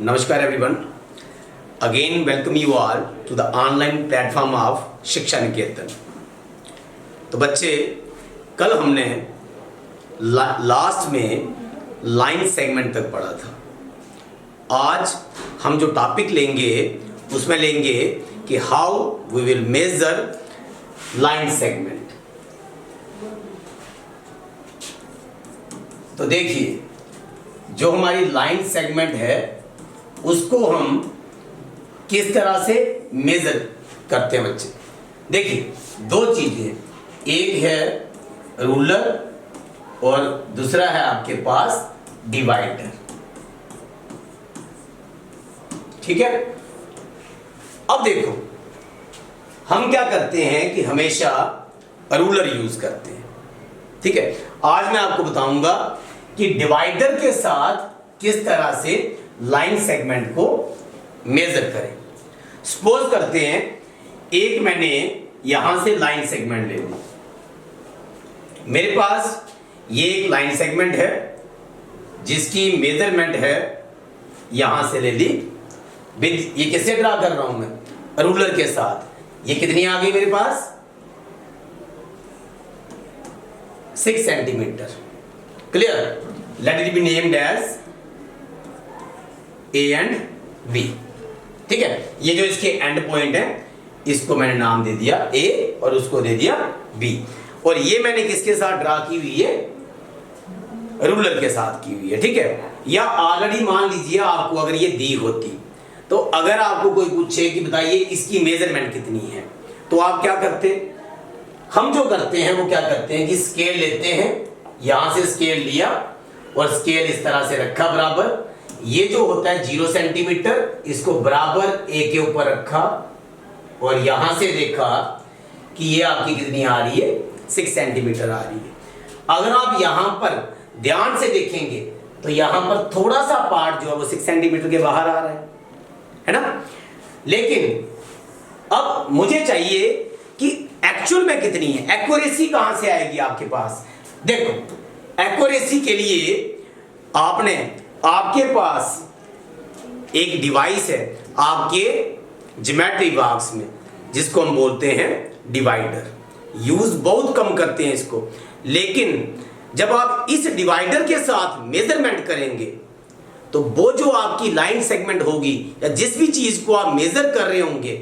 नमस्कार everyone, again welcome you all to the online platform of Shiksha Niketan. तो बच्चे, कल हमने लास्ट में लाइन सेगमेंट तक पढ़ा था। आज हम जो टॉपिक लेंगे उसमें लेंगे कि how we will measure line segment. तो देखिए, जो हमारी लाइन सेगमेंट है उसको हम किस तरह से मेजर करते हैं बच्चे। देखिए, दो चीजें, एक है रूलर और दूसरा है आपके पास डिवाइडर। ठीक है। अब देखो, हम क्या करते हैं कि हमेशा रूलर यूज करते हैं। ठीक है। आज मैं आपको बताऊंगा कि डिवाइडर के साथ किस तरह से लाइन सेगमेंट को मेजर करें। सपोज करते हैं, एक मैंने यहां से लाइन सेगमेंट ले ली। मेरे पास ये एक लाइन सेगमेंट है जिसकी मेजरमेंट है, यहां से ले ली विद, ये किससे ड्रा कर रहा हूं मैं? रूलर के साथ। ये कितनी आ गई मेरे पास? 6 centimetre. Clear? Let it be named as A and B. ठीक है। ये जो इसके एंड पॉइंट है इसको मैंने नाम दे दिया ए और उसको दे दिया बी। और ये मैंने किसके साथ ड्रा की हुई है? रूलर के साथ की हुई है। ठीक है। या ऑलरेडी मान लीजिए आपको अगर ये दी होती, तो अगर आपको कोई पूछे कि बताइए इसकी मेजरमेंट कितनी है, तो आप क्या करते? हम जो करते हैं वो क्या करते हैं कि स्केल लेते हैं, यहां से स्केल लिया और स्केल इस तरह से रखा बराबर। ये जो होता है 0 सेंटीमीटर, इसको बराबर ए के ऊपर रखा और यहां से देखा कि ये आपकी कितनी आ रही है? 6 सेंटीमीटर आ रही है। अगर आप यहां पर ध्यान से देखेंगे तो यहां पर थोड़ा सा पार्ट जो है वो 6 सेंटीमीटर के बाहर आ रहा है ना। लेकिन अब मुझे चाहिए कि एक्चुअल में कितनी है। एक्यूरेसी कहां से आएगी आपके पास? देखो, एक्यूरेसी के लिए आपके पास एक डिवाइस है आपके ज्योमेट्री बॉक्स में, जिसको हम बोलते हैं डिवाइडर। यूज बहुत कम करते हैं इसको, लेकिन जब आप इस डिवाइडर के साथ मेजरमेंट करेंगे तो वो जो आपकी लाइन सेगमेंट होगी या जिस भी चीज को आप मेजर कर रहे होंगे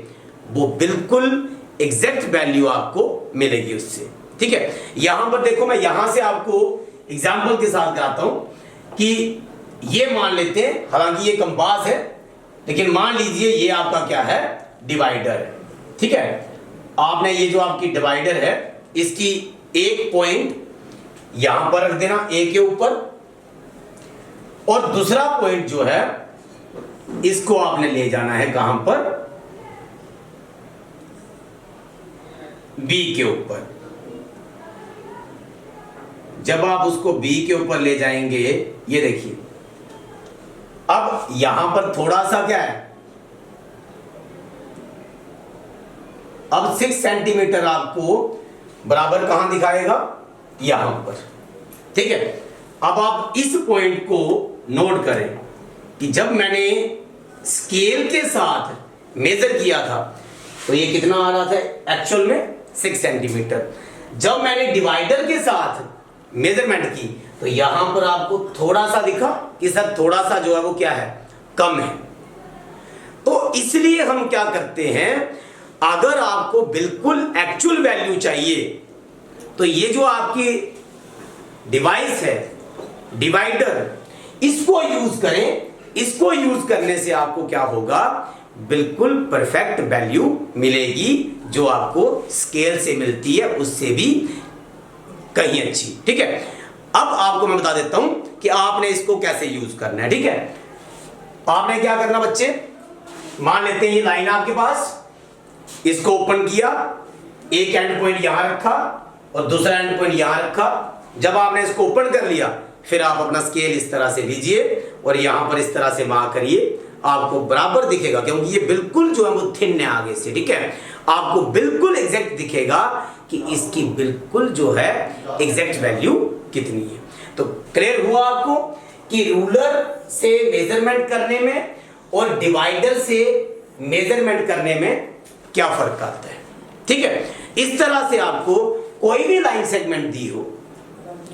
वो बिल्कुल एग्जैक्ट वैल्यू आपको मिलेगी उससे। ठीक है। यहां पर देखो, मैं यहां से आपको एग्जांपल के साथ कराता हूं कि ये मान लेते हैं, हालांकि ये कंपास है, लेकिन मान लीजिए ये आपका क्या है? डिवाइडर है। ठीक है। आपने ये जो आपकी डिवाइडर है इसकी एक पॉइंट यहां पर रख देना ए के ऊपर, और दूसरा पॉइंट जो है इसको आपने ले जाना है कहां पर? बी के ऊपर। जब आप उसको बी के ऊपर ले जाएंगे, ये देखिए, अब यहां पर थोड़ा सा क्या है, अब 6 सेंटीमीटर आपको बराबर कहां दिखाएगा? यहां पर। ठीक है। अब आप इस पॉइंट को नोट करें कि जब मैंने स्केल के साथ मेजर किया था तो ये कितना आ रहा था एक्चुअल में? 6 सेंटीमीटर। जब मैंने डिवाइडर के साथ मेजरमेंट की तो यहां पर आपको थोड़ा सा दिखा कि सर थोड़ा सा जो है वो क्या है? कम है। तो इसलिए हम क्या करते हैं, अगर आपको बिल्कुल एक्चुअल वैल्यू चाहिए तो ये जो आपकी डिवाइस है डिवाइडर, इसको यूज करें। इसको यूज करने से आपको क्या होगा? बिल्कुल परफेक्ट वैल्यू मिलेगी, जो आपको स्केल से मिलती है उससे भी कहीं अच्छी। ठीक है। अब आपको मैं बता देता हूं कि आपने इसको कैसे यूज करना है। ठीक है। आपने क्या करना बच्चे, मान लेते हैं ये लाइन आपके पास, इसको ओपन किया, एक एंड पॉइंट यहां रखा और दूसरा एंड पॉइंट यहां रखा। जब आपने इसको ओपन कर लिया, फिर आप अपना स्केल इस तरह से लीजिए और यहां पर इस तरह से मार्क करिए, आपको बराबर दिखेगा, क्योंकि ये बिल्कुल जो है वो थिन है आगे से। ठीक है। आपको बिल्कुल एग्जैक्ट दिखेगा कि इसकी बिल्कुल जो है एग्जैक्ट वैल्यू कितनी है। तो क्लियर हुआ आपको कि रूलर से मेजरमेंट करने में और डिवाइडर से मेजरमेंट करने में क्या फर्क आता है। ठीक है, इस तरह से आपको कोई भी लाइन सेगमेंट दी हो,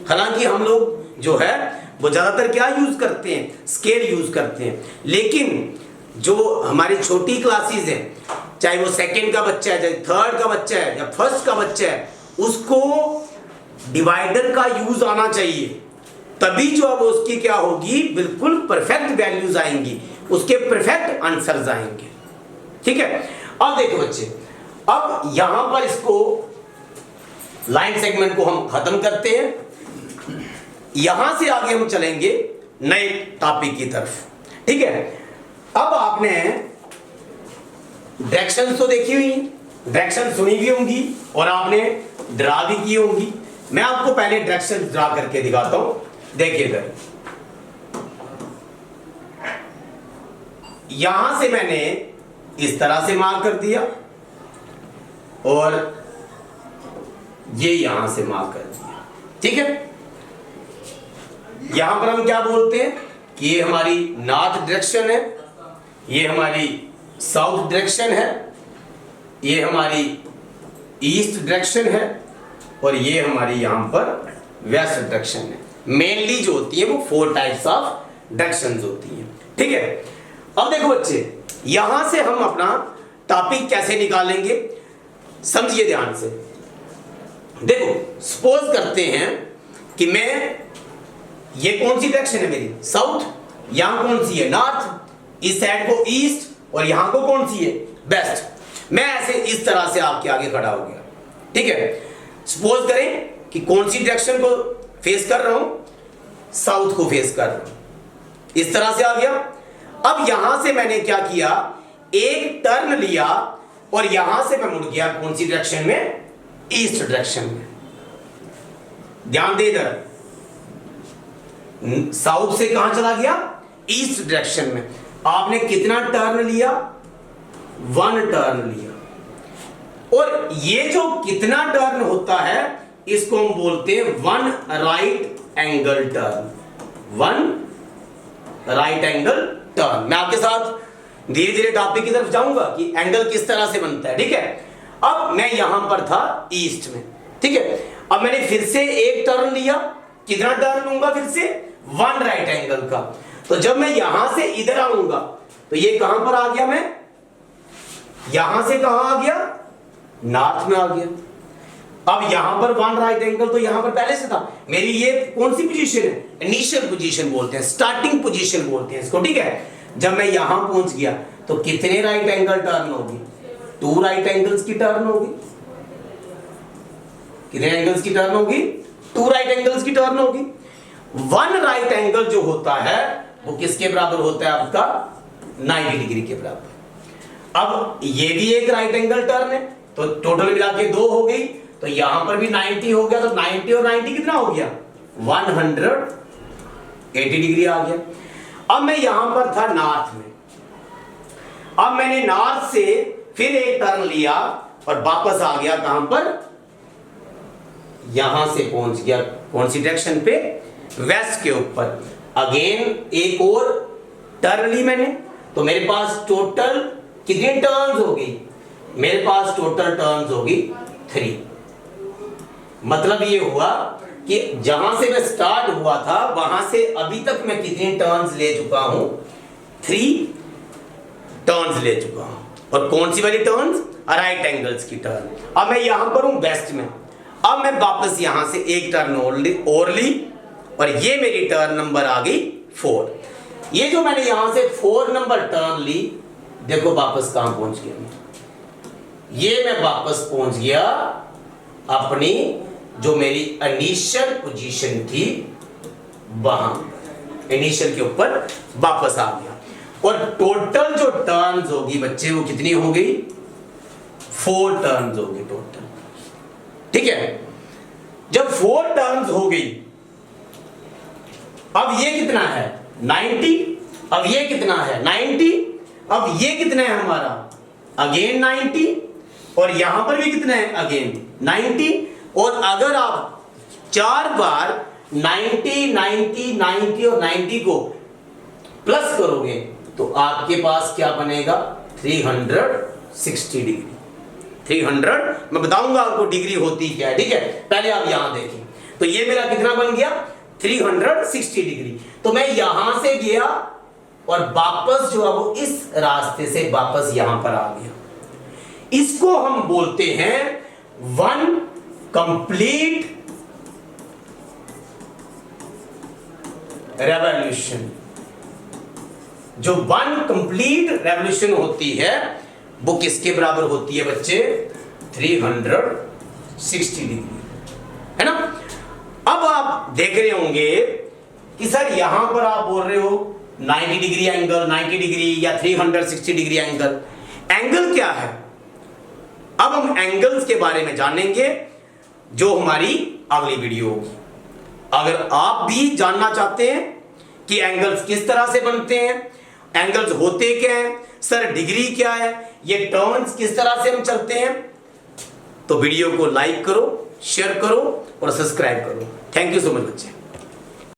हालांकि हम लोग जो है वो ज्यादातर क्या यूज करते हैं, स्केल यूज करते हैं, लेकिन जो हमारी छोटी क्लासेस हैं, चाहे वो सेकंड का बच्चा है, चाहे थर्ड का बच्चा है या फर्स्ट का बच्चा है, उसको डिवाइडर का यूज आना चाहिए, तभी जो अब उसकी क्या होगी, बिल्कुल परफेक्ट वैल्यूज आएंगी, उसके परफेक्ट आंसर्स आएंगे। ठीक है, अब देखो बच्चे, अब यहां पर इसको लाइन सेगमेंट को हम खत्म करते हैं, यहां से आगे हम चलेंगे नए टॉपिक की तरफ। ठीक है, अब आपने डायरेक्शन तो देखी हुई, डायरेक्शन सुनी भी होंगी और आपने ड्रा भी की होंगी। मैं आपको पहले डायरेक्शन ड्रा करके दिखाता हूं, देखिए इधर, यहां से मैंने इस तरह से मार्क कर दिया और ये यहां से मार्क कर दिया। ठीक है, यहां पर हम क्या बोलते हैं कि ये हमारी नॉर्थ डायरेक्शन है, ये हमारी साउथ डायरेक्शन है, ये हमारी ईस्ट डायरेक्शन है और ये हमारी यहां पर वेस्ट डायरेक्शन है। मेनली जो होती है वो 4 टाइप्स ऑफ डायरेक्शंस होती हैं। ठीक है, अब देखो बच्चे, यहां से हम अपना टॉपिक कैसे निकालेंगे, समझिए ध्यान से। देखो, सपोज करते हैं कि मैं, ये कौन सी डायरेक्शन है मेरी, साउथ, यहां कौन सी है, नॉर्थ, इस साइड को ईस्ट और यहां को कौन सी है, वेस्ट। मैं ऐसे इस तरह से आपके आगे खड़ा हो गया। ठीक है, सपोज करें कि कौन सी डायरेक्शन को फेस कर रहा हूं, साउथ को फेस कर रहा हूं, इस तरह से आ गया। अब यहां से मैंने क्या किया, एक टर्न लिया और यहां से मैं मुड़ गया कौन सी डायरेक्शन में, ईस्ट डायरेक्शन में। ध्यान दे, इधर साउथ से कहां चला गया, ईस्ट डायरेक्शन में। आपने कितना टर्न लिया, 1 टर्न लिया। और ये जो कितना टर्न होता है इसको हम बोलते हैं 1 right angle turn, 1 right angle turn. मैं आपके साथ धीरे धीरे टॉपिक की तरफ जाऊंगा कि एंगल किस तरह से बनता है। ठीक है, अब मैं यहां पर था ईस्ट में। ठीक है, अब मैंने फिर से एक टर्न लिया, कितना टर्न लूंगा, फिर से 1 राइट एंगल का। तो जब मैं यहां से इधर आऊंगा तो ये कहां पर आ गया, मैं यहां से कहां आ गया, नॉर्थ में आ गया। अब यहां पर 1 राइट एंगल तो यहां पर पहले से था, मेरी ये कौन सी पोजीशन है, इनिशियल पोजीशन बोलते हैं, स्टार्टिंग पोजीशन बोलते हैं इसको। ठीक है, जब मैं यहां पहुंच गया तो कितने राइट एंगल टर्न होगी, 2 राइट एंगल्स की टर्न होगी। कितने एंगल्स की टर्न होगी, 2 राइट एंगल्स की टर्न होगी। 1 राइट एंगल जो होता है वो किसके बराबर होता है आपका, 90 डिग्री के बराबर। अब ये भी एक राइट एंगल टर्न है, तो टोटल मिला के 2 हो गई, तो यहां पर भी 90 हो गया, तो 90 और 90 कितना हो गया, 180 डिग्री आ गया। अब मैं यहां पर था नॉर्थ में, अब मैंने नॉर्थ से फिर एक टर्न लिया और वापस आ गया कहां पर, यहां से पहुंच गया कौन सी डायरेक्शन पे, वेस्ट के ऊपर। अगेन एक और टर्न ली मैंने, तो मेरे पास टोटल कितनी टर्न्स हो गई, मेरे पास टोटल टर्न्स होगी 3। मतलब ये हुआ कि जहां से मैं स्टार्ट हुआ था वहां से अभी तक मैं कितनी टर्न्स ले चुका हूं, 3 टर्न्स ले चुका हूं। और कौन सी वाली टर्न्स, राइट एंगल्स की टर्न। अब मैं यहां पर हूं वेस्ट में, अब मैं वापस यहां से एक टर्न और ली और ये मेरी टर्न नंबर आ गई 4। ये जो मैंने यहां से 4 नंबर टर्न ली, देखो वापस कहां पहुंच गया मैं, ये मैं वापस पहुंच गया अपनी जो मेरी इनिशियल पोजीशन थी वहां, इनिशियल के ऊपर वापस आ गया। और टोटल जो टर्न्स होगी बच्चे वो कितनी हो गई, 4 टर्न्स होगी टोटल। ठीक है, जब 4 टर्न्स हो गई, अब ये कितना है 90, अब ये कितना है 90, अब ये कितना है हमारा अगेन 90, और यहां पर भी कितना है अगेन 90। और अगर आप 4 बार 90, 90, 90 और 90 को प्लस करोगे तो आपके पास क्या बनेगा 360 डिग्री। 300 मैं बताऊंगा आपको डिग्री होती क्या है, ठीक है। पहले आप यहां देखें, तो ये मेरा कितना बन गया 360 डिग्री। तो मैं यहां से गया और वापस जो है वो इस रास्ते से वापस यहां पर आ गया। इसको हम बोलते हैं वन कंप्लीट रेवोल्यूशन। जो वन कंप्लीट रेवोल्यूशन होती है वो किसके बराबर होती है बच्चे 360 डिग्री, है ना। अब आप देख रहे होंगे कि सर यहां पर आप बोल रहे हो 90 डिग्री एंगल, 90 डिग्री या 360 डिग्री एंगल। एंगल क्या है? अब हम एंगल्स के बारे में जानेंगे जो हमारी अगली वीडियो होगी। अगर आप भी जानना चाहते हैं कि एंगल्स किस तरह से बनते हैं, एंगल्स होते क्या हैं, सर डिग्री क्या है, ये टर्म्स किस तरह से हम चलते हैं, तो वीडियो को लाइक करो, शेयर करो और सब्सक्राइब करो। थैंक यू सो मच बच्चे।